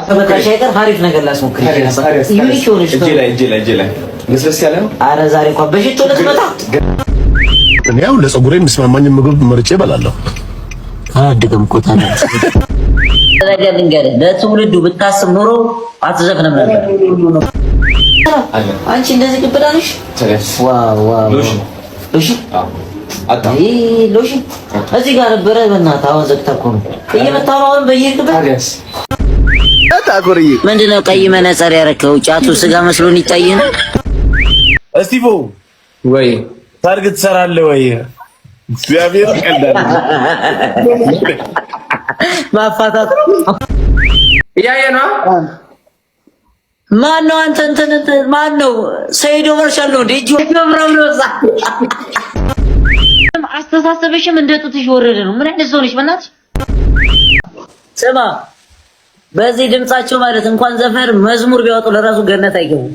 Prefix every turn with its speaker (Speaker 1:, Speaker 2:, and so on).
Speaker 1: ከመጣሽ አይቀር አሪፍ ነገር ላስሞክር ነበር። ዩኒክ ሆነሽ
Speaker 2: እጄ ላይ ለስለስ ያለ ነው።
Speaker 1: ኧረ ዛሬ እንኳን በሽቶ ልትመጣ
Speaker 3: እኔ ያው ለፀጉሬ የሚስማማኝ ምግብ መርጬ እበላለሁ።
Speaker 1: አድገም ቆጣ ነው ነገር ልንገርህ፣ ለትውልዱ ብታስብ ኖሮ አትዘፍንም ነበር። አንቺ እንደዚህ ግብዳለሽ። ዋው ዋው እሺ አጣይ ሎሽን እዚህ ጋር ነበረ። በእናትህ አሁን ዘግተህ እኮ ነው እየመጣሁ ነው። አሁን በየሄድክበት
Speaker 3: ታቆርይ
Speaker 1: ምንድነው ቀይ መነጽር ያረከው? ጫቱ ስጋ መስሎን ይታየን።
Speaker 2: እስቲፎ ወይ ታርግ ትሰራለህ ወይ? እግዚአብሔር ቀልዳል
Speaker 1: ማፋታት
Speaker 2: ያየና
Speaker 1: ማን ነው አንተ? እንትን ማን ነው? ሰይዶ ወርሻል ነው ዲጂ ወብራው ነው ዛ አስተሳሰብሽም እንደ ጡትሽ ወረደ ነው። ምን አይነት ሰው ነሽ? በእናትሽ ስማ፣ በዚህ ድምጻቸው ማለት እንኳን ዘፈር መዝሙር ቢያወጡ ለራሱ ገነት አይገቡም።